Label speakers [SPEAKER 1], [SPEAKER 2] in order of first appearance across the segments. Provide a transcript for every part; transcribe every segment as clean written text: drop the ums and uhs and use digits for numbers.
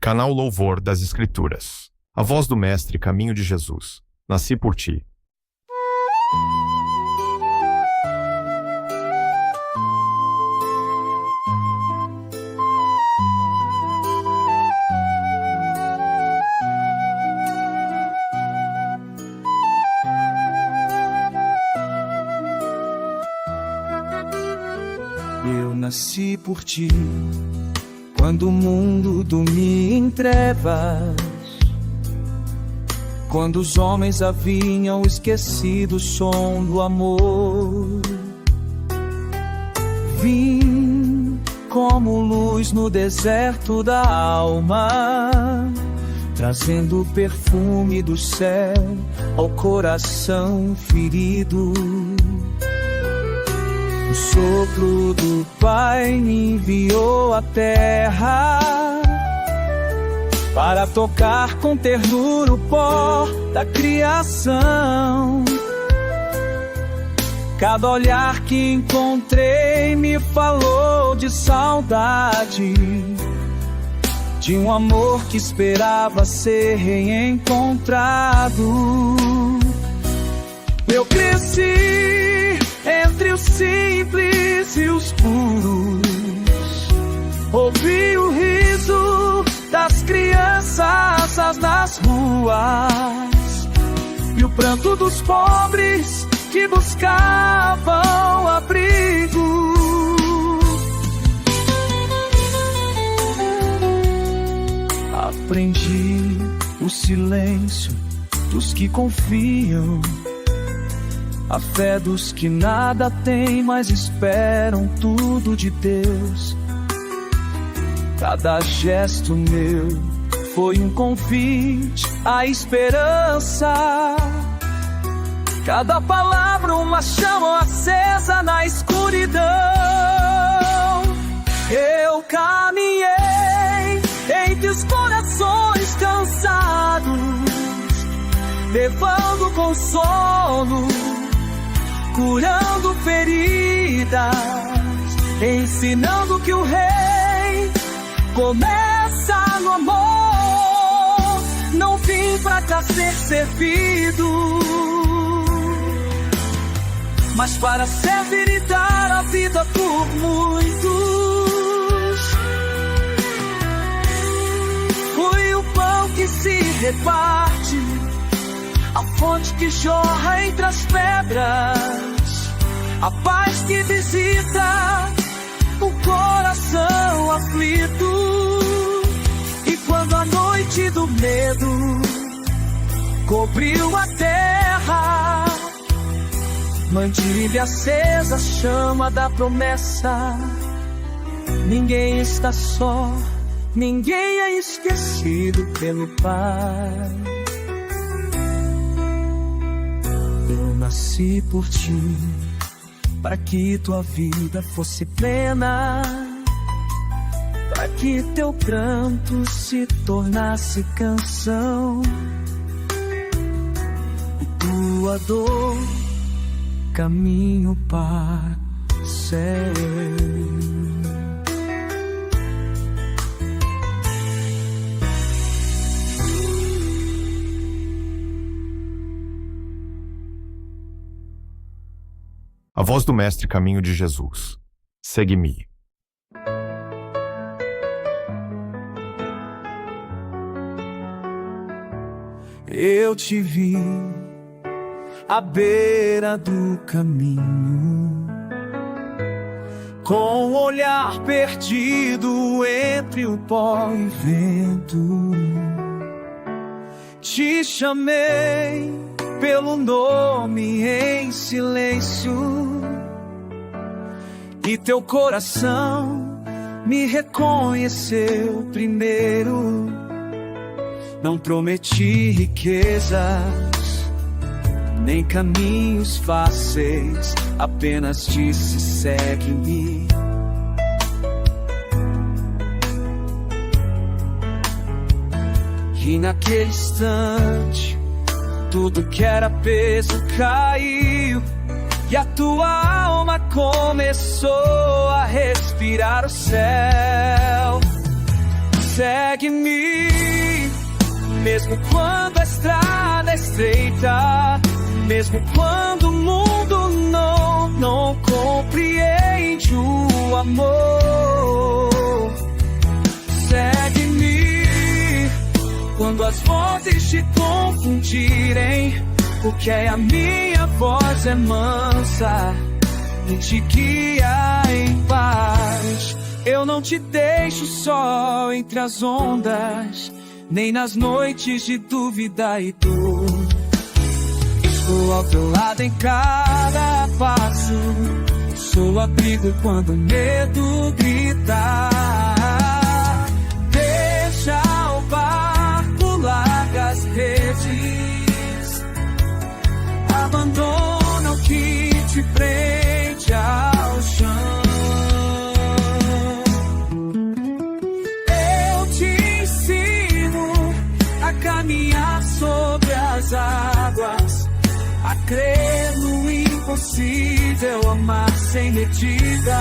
[SPEAKER 1] Canal Louvor das Escrituras. A voz do Mestre, caminho de Jesus. Nasci por ti.
[SPEAKER 2] Eu nasci por ti, quando o mundo dormia em trevas, quando os homens haviam esquecido o som do amor. Vim como luz no deserto da alma, trazendo o perfume do céu ao coração ferido. O sopro do Pai me enviou à terra para tocar com ternura o pó da criação. Cada olhar que encontrei me falou de saudade, de um amor que esperava ser reencontrado. Eu cresci entre os simples e os puros, ouvi o riso das crianças nas ruas e o pranto dos pobres que buscavam abrigo. Aprendi o silêncio dos que confiam, a fé dos que nada têm, mas esperam tudo de Deus. Cada gesto meu foi um convite à esperança, cada palavra uma chama acesa na escuridão. Eu caminhei entre os corações cansados, levando consolo, curando feridas, ensinando que o rei começa no amor. Não vim pra cá ser servido, mas para servir e dar a vida por muitos. Fui o pão que se reparte, a fonte que jorra entre as pedras, a paz que visita o coração aflito. E quando a noite do medo cobriu a terra, mantive acesa a chama da promessa. Ninguém está só, ninguém é esquecido pelo Pai. Eu nasci por ti, para que tua vida fosse plena, para que teu pranto se tornasse canção, e tua dor caminho para o céu.
[SPEAKER 1] A voz do Mestre, caminho de Jesus. Segue-me.
[SPEAKER 2] Eu te vi à beira do caminho, com o olhar perdido entre o pó e vento. Te chamei pelo nome em silêncio, e teu coração me reconheceu primeiro. Não prometi riquezas, nem caminhos fáceis, apenas disse: segue-me. E naquele instante tudo que era peso caiu, e a tua alma começou a respirar o céu. Segue-me, mesmo quando a estrada é estreita, mesmo quando o mundo não compreende o amor. Segue-me, quando as vozes te confundirem, porque a minha voz é mansa e te guia em paz. Eu não te deixo só entre as ondas, nem nas noites de dúvida e dor. Estou ao teu lado em cada passo, sou abrigo quando o medo gritar. Deixa o barco, larga as redes, abandona o que te prende ao chão. Caminhar sobre as águas, a crer no impossível, amar sem medida.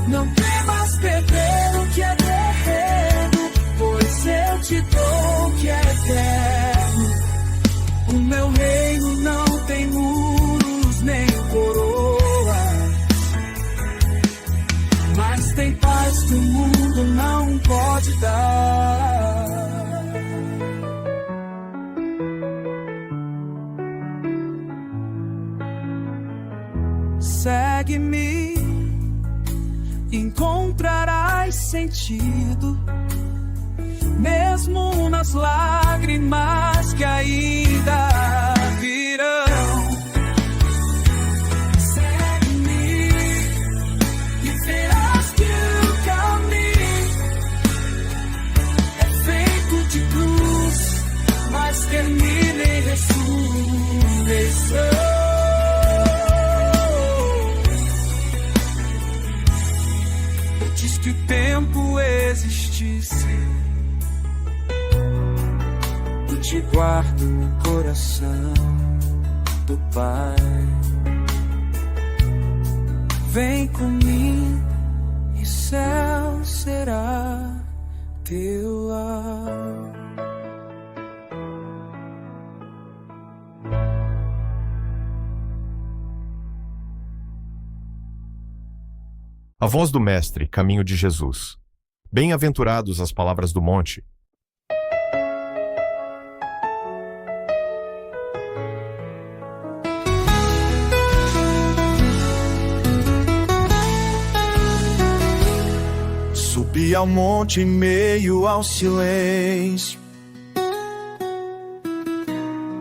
[SPEAKER 2] Não temas perder o que é terreno, pois eu te dou o que é eterno. O meu reino não tem muros nem coroas, mas tem paz que o mundo não pode dar. Segue-me, encontrarás sentido, mesmo nas lágrimas que ainda virão. Segue-me e verás que o caminho é feito de cruz, mas termina em ressurreição. Que o tempo existisse, eu te guardo no coração do Pai. Vem comigo e céu será teu lar.
[SPEAKER 1] A voz do Mestre, caminho de Jesus. Bem-aventurados as palavras do monte.
[SPEAKER 3] Subi ao monte em meio ao silêncio,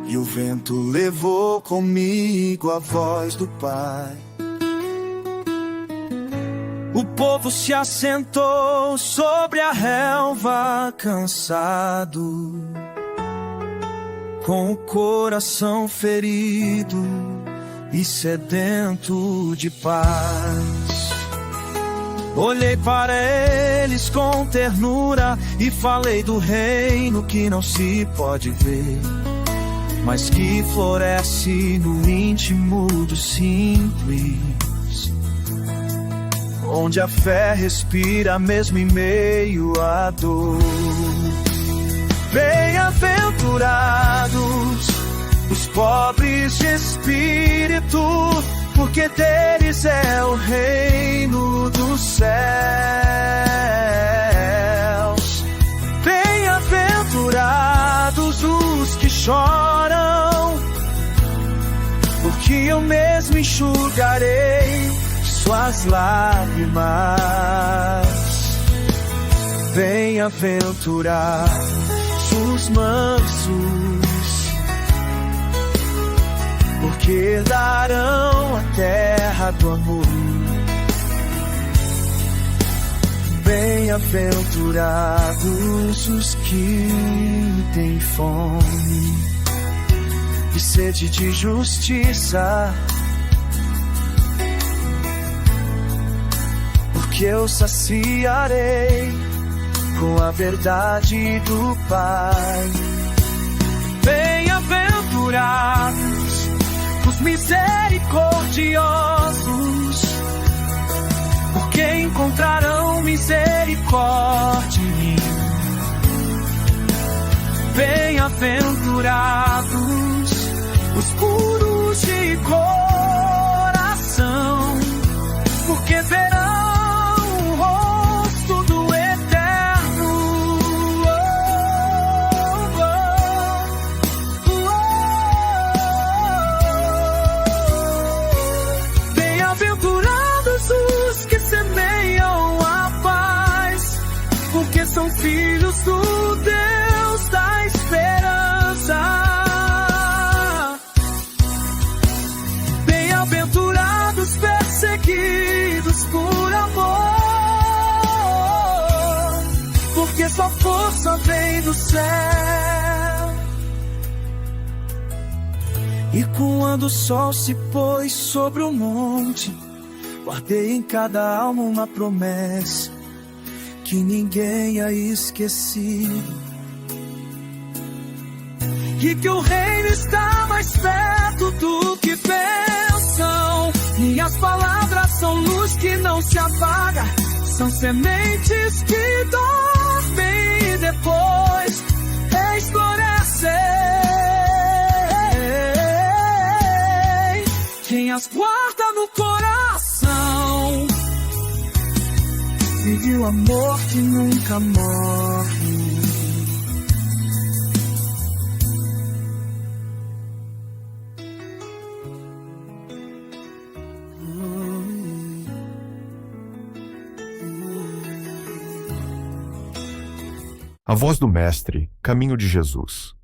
[SPEAKER 3] e o vento levou comigo a voz do Pai. O povo se assentou sobre a relva, cansado, com o coração ferido e sedento de paz. Olhei para eles com ternura e falei do reino que não se pode ver, mas que floresce no íntimo do simples, onde a fé respira mesmo em meio à dor. Bem-aventurados os pobres de espírito, porque deles é o reino dos céus. Bem-aventurados os que choram, porque eu mesmo enxugarei suas lágrimas. Bem-aventurados os mansos, porque herdarão a terra do amor. Bem-aventurados os que têm fome e sede de justiça, que eu saciarei com a verdade do Pai. Bem-aventurados os misericordiosos,
[SPEAKER 2] porque encontrarão misericórdia em mim. Bem-aventurados os puros de coração, porque verão o rosto do Eterno. Bem-aventurados os que semeiam a paz, porque são filhos do Deus da esperança. Bem-aventurados perseguidos por amor, porque sua força vem do céu. E quando o sol se pôs sobre o monte, guardei em cada alma uma promessa que ninguém a esquecido, e que o reino está mais perto do que pensam. Minhas palavras são luz que não se apaga, são sementes que dormem e depois escurecem. Quem as guarda no coração vive o amor que nunca morre.
[SPEAKER 1] A voz do Mestre, caminho de Jesus.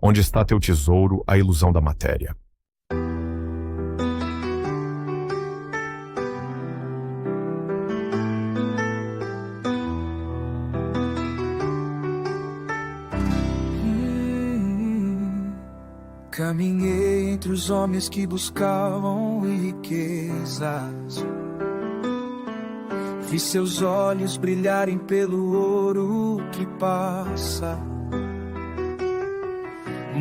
[SPEAKER 1] Onde está teu tesouro, a ilusão da matéria?
[SPEAKER 3] Caminhei entre os homens que buscavam riquezas, vi seus olhos brilharem pelo ouro que passa.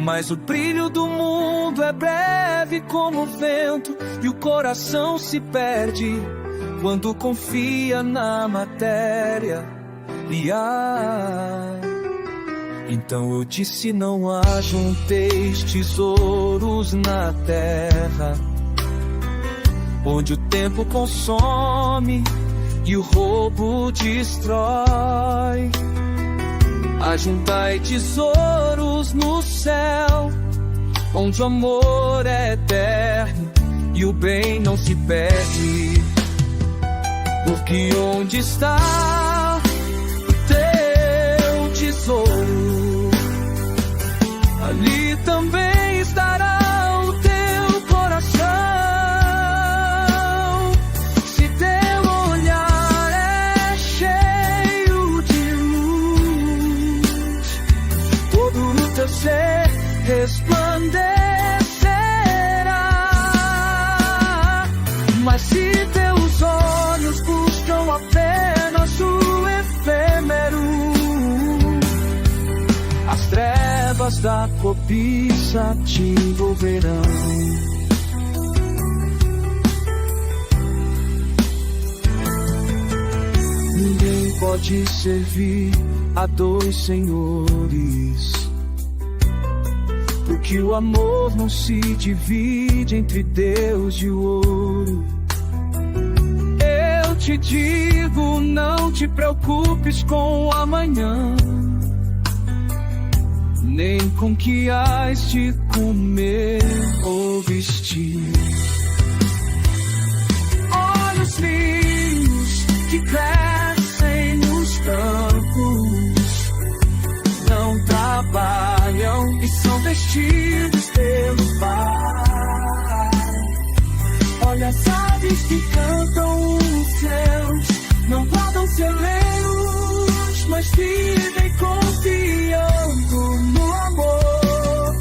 [SPEAKER 3] Mas o brilho do mundo é breve como o vento, e o coração se perde quando confia na matéria. Então eu disse: não ajunteis tesouros na terra, onde o tempo consome e o roubo destrói. Ajuntai tesouros no céu, onde o amor é eterno e o bem não se perde. Porque onde está o teu tesouro, ali também estará o teu coração. Se teu olhar é cheio de luz, todo o teu ser resplandecerá. Mas se teus olhos buscam apenas o efêmero, as trevas da cobiça te envolverão. Ninguém pode servir a dois senhores, porque o amor não se divide entre Deus e o ouro. Eu te digo, não te preocupes com o amanhã, nem com que hás de comer ou vestir. Olha os lírios que crescem nos campos, não trabalham e são vestidos pelo Pai. Olha as aves que cantam os céus, não guardam celeiros, mas vivem confiando no amor.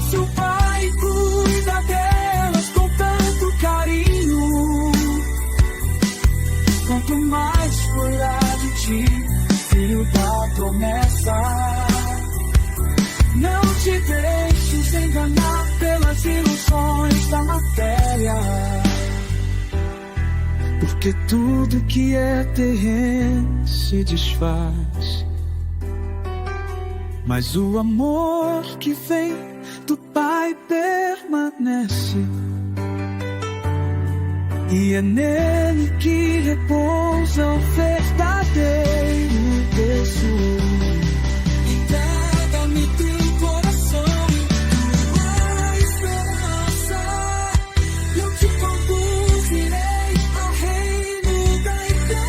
[SPEAKER 3] Se o Pai cuida delas com tanto carinho, quanto mais cuidar de ti, filho da promessa. Não te deixes enganar pelas ilusões da matéria, porque porque tudo que é terreno se desfaz. Mas o amor que vem do Pai permanece, e é nele que repousa o verdadeiro tesouro. Entrega-me teu coração, tua esperança, e eu te conduzirei ao reino da eternidade.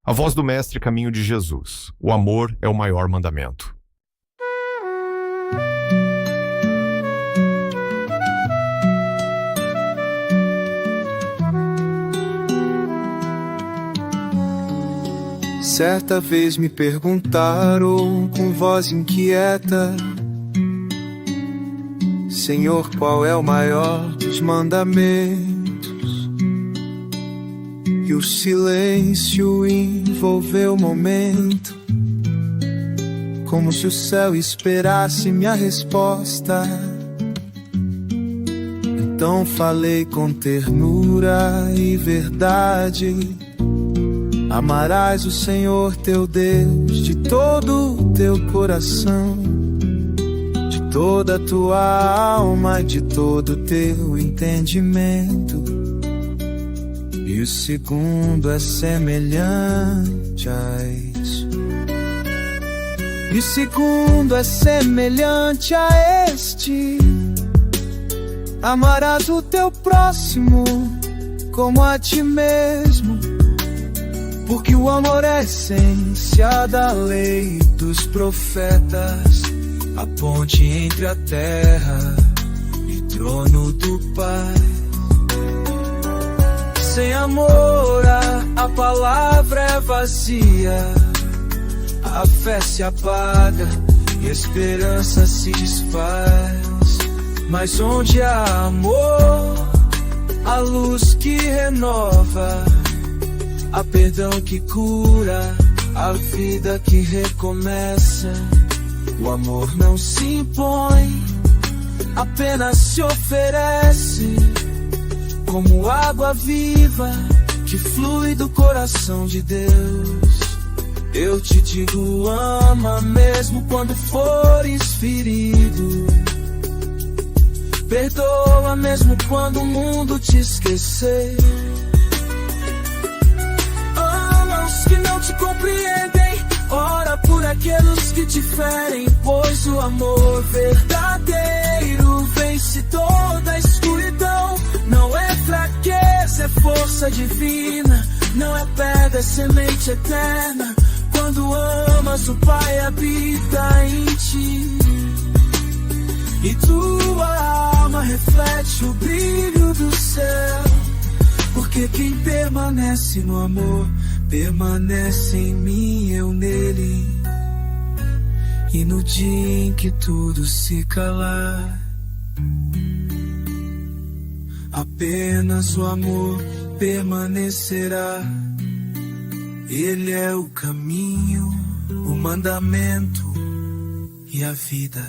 [SPEAKER 1] A voz do Mestre, caminho de Jesus. O amor é o maior mandamento.
[SPEAKER 3] Certa vez me perguntaram com voz inquieta: Senhor, qual é o maior dos mandamentos? E o silêncio envolveu o momento, como se o céu esperasse minha resposta. Então falei com ternura e verdade: amarás o Senhor teu Deus de todo o teu coração, de toda a tua alma, de todo o teu entendimento. E o segundo é semelhante a isso. E o segundo é semelhante a este: amarás o teu próximo como a ti mesmo. Porque o amor é a essência da lei dos profetas, a ponte entre a terra e o trono do Pai. Sem amor a palavra é vazia, a fé se apaga e a esperança se desfaz. Mas onde há amor, a luz que renova, há perdão que cura, a vida que recomeça. O amor não se impõe, apenas se oferece, como água viva que flui do coração de Deus. Eu te digo, ama mesmo quando fores ferido. Perdoa mesmo quando o mundo te esquecer. Ama os que não te compreendem, ora por aqueles que te ferem, pois o amor verdadeiro vence toda a escuridão. Não é fraqueza, é força divina, não é pedra, é semente eterna. Quando amas, o Pai habita em ti, e tua alma reflete o brilho do céu. Porque quem permanece no amor, permanece em mim, eu nele. E no dia em que tudo se calar, apenas o amor permanecerá. Ele é o caminho, o mandamento e a vida.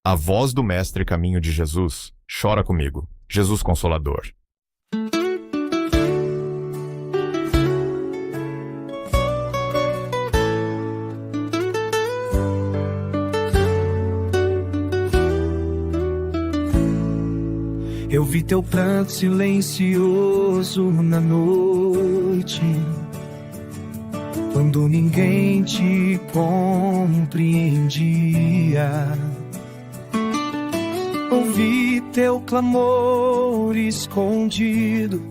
[SPEAKER 1] A voz do Mestre, caminho de Jesus. Chora comigo, Jesus Consolador.
[SPEAKER 3] Eu vi teu pranto silencioso na noite, quando ninguém te compreendia. Ouvi teu clamor escondido,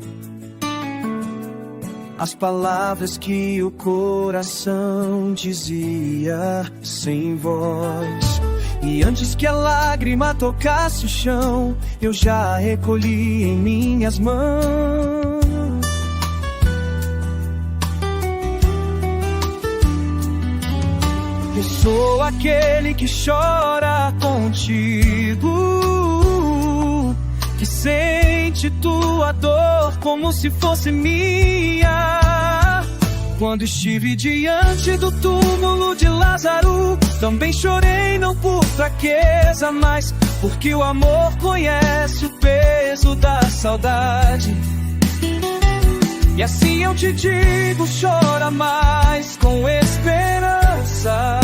[SPEAKER 3] as palavras que o coração dizia sem voz.
[SPEAKER 2] E antes que a lágrima tocasse o chão, eu já a recolhi em minhas mãos. Eu sou aquele que chora contigo, que sente tua dor como se fosse minha. Quando estive diante do túmulo de Lázaro, também chorei não por fraqueza, mas porque o amor conhece o peso da saudade. E assim eu te digo, chora mais com esperança,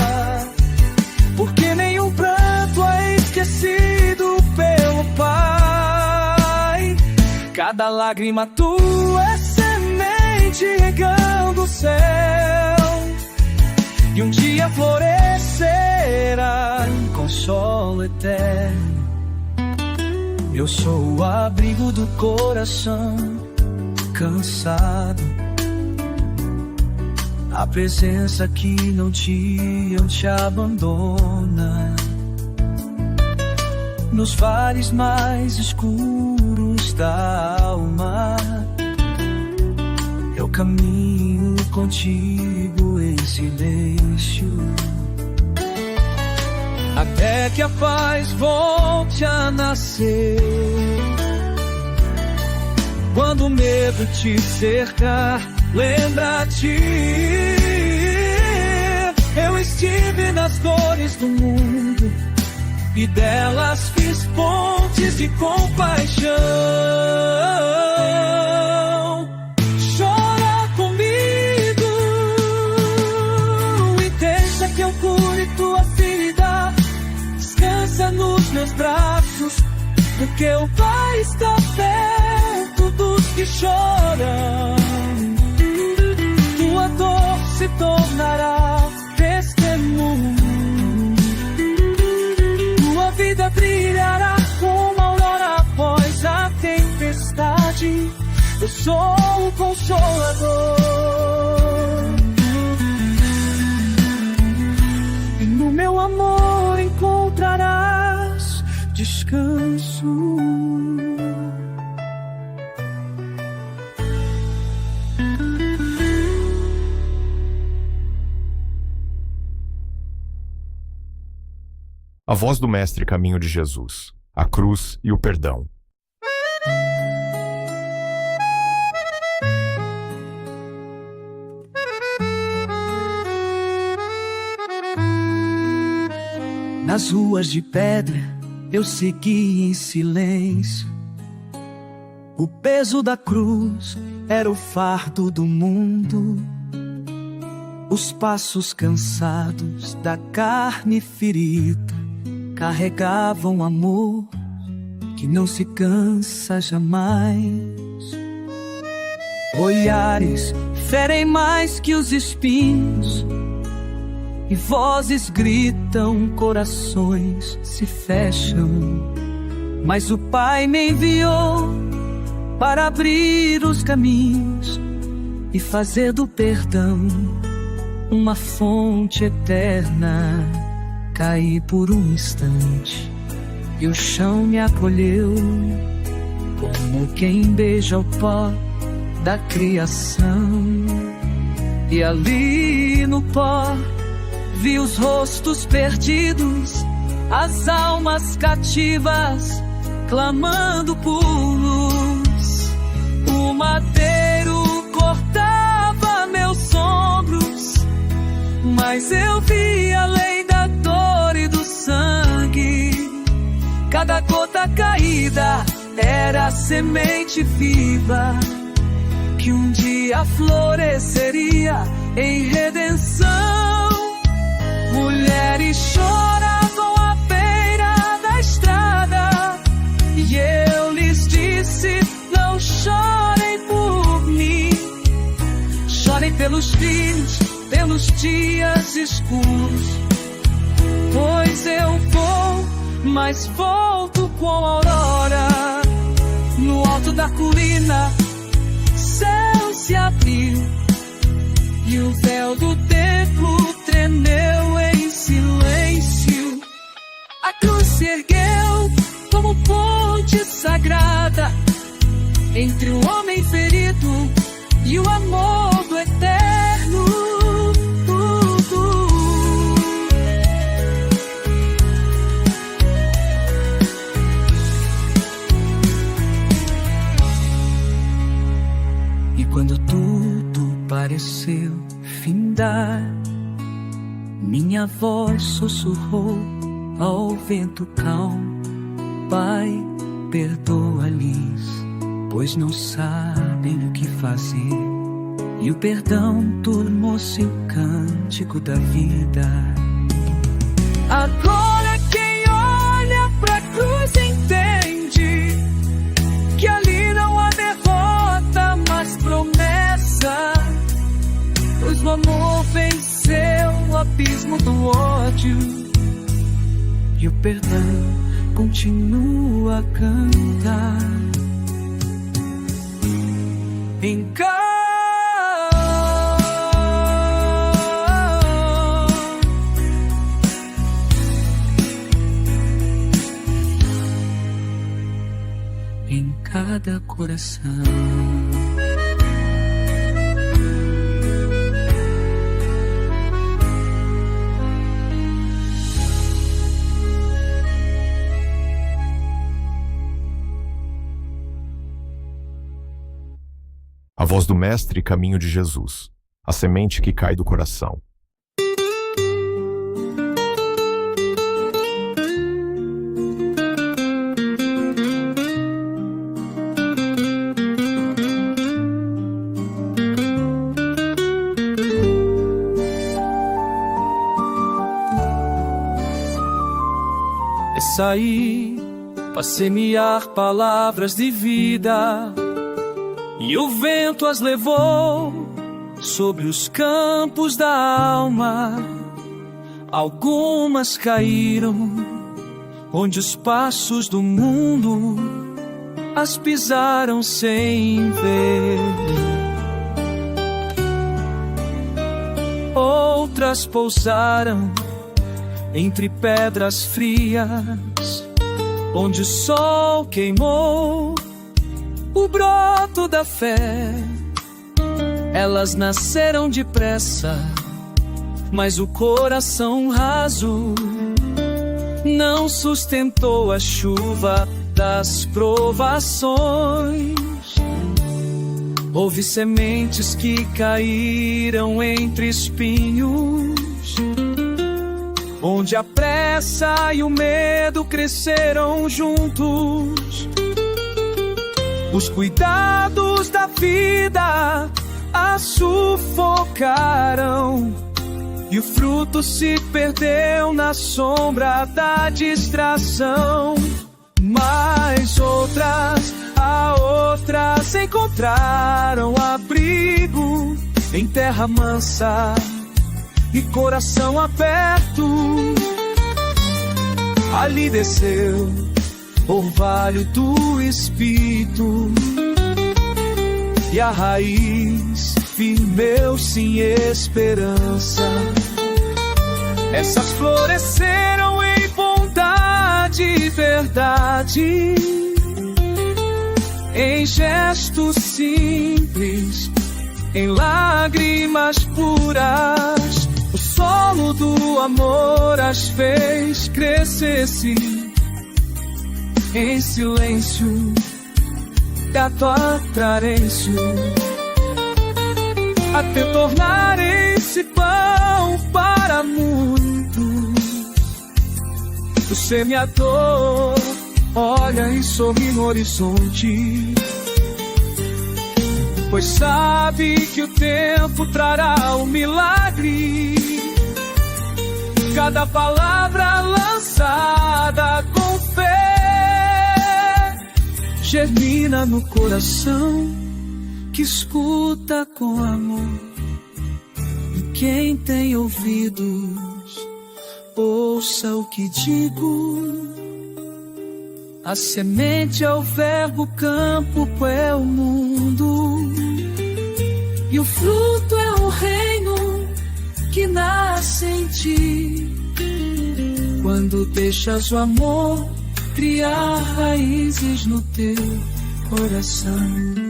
[SPEAKER 2] porque nenhum pranto é esquecido pelo Pai. Cada lágrima tua é semente regando o céu, e um dia florescerá em consolo eterno. Eu sou o abrigo do coração cansado, a presença que não te abandona. Nos vales mais escuros da alma, eu caminho contigo em silêncio, até que a paz volte a nascer. Quando o medo te cercar, lembra-te, eu estive nas dores do mundo e delas fiz pontes de compaixão. Chora comigo e deixa que eu cure tua ferida. Descansa nos meus braços, porque o Pai está perto dos que choram. Tua dor se tornará testemunho, tua vida brilhará como a aurora após a tempestade. Eu sou o Consolador, e no meu amor encontrarás descanso.
[SPEAKER 1] A voz do Mestre, caminho de Jesus, a cruz e o perdão.
[SPEAKER 2] Nas ruas de pedra eu segui em silêncio. O peso da cruz era o fardo do mundo. Os passos cansados da carne ferida carregavam amor que não se cansa jamais. Olhares ferem mais que os espinhos, e vozes gritam, corações se fecham. Mas o Pai me enviou para abrir os caminhos e fazer do perdão uma fonte eterna. Caí por um instante e o chão me acolheu, como quem beija o pó da criação. E ali no pó vi os rostos perdidos, as almas cativas clamando por luz. O madeiro cortava meus ombros, mas eu vi além da dor e do sangue. Cada gota caída era a semente viva que um dia floresceria em redenção. Mulheres choravam à beira da estrada, e eu lhes disse: não chorem por mim, chorem pelos filhos, pelos dias escuros. Pois eu vou, mas volto com a aurora. No alto da colina, céu se abriu, e o véu do templo tremeu em silêncio. vida. Minha voz sussurrou ao vento calmo: Pai, perdoa-lhes, pois não sabem o que fazer. E o perdão tornou-se o cântico da vida. Agora quem olha pra cruz entende que ali não há derrota, mas promessa. Pois o amor venceu o abismo do ódio, e o perdão continua a cantar. Em cada coração.
[SPEAKER 1] A voz do Mestre, caminho de Jesus. A semente que cai do coração.
[SPEAKER 2] Saí para semear palavras de vida, e o vento as levou sobre os campos da alma. Algumas caíram onde os passos do mundo as pisaram sem ver. Outras pousaram entre pedras frias, onde o sol queimou o broto da fé. Elas nasceram depressa, mas o coração raso não sustentou a chuva das provações. Houve sementes que caíram entre espinhos, onde a pressa e o medo cresceram juntos. Os cuidados da vida a sufocaram, e o fruto se perdeu na sombra da distração. Mas outras encontraram abrigo em terra mansa e coração aberto. Ali desceu o orvalho do Espírito, e a raiz firmeu-se em esperança. Essas floresceram em bondade e verdade, em gestos simples, em lágrimas puras. O solo do amor as fez crescer-se em silêncio, gato a carêncio, até tornarem-se pão para muitos. O semeador olha e sorri no horizonte, pois sabe que o tempo trará o milagre. Cada palavra lançada com fé germina no coração que escuta com amor. E quem tem ouvidos, ouça o que digo. A semente é o verbo, o campo é o mundo, e o fruto é o reino que nasce em ti. Quando deixas o amor criar raízes no teu coração.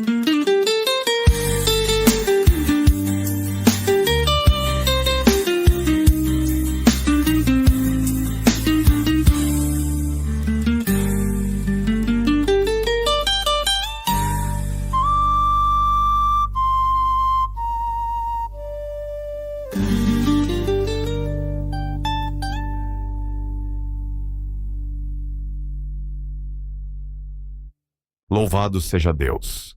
[SPEAKER 1] Louvado seja Deus!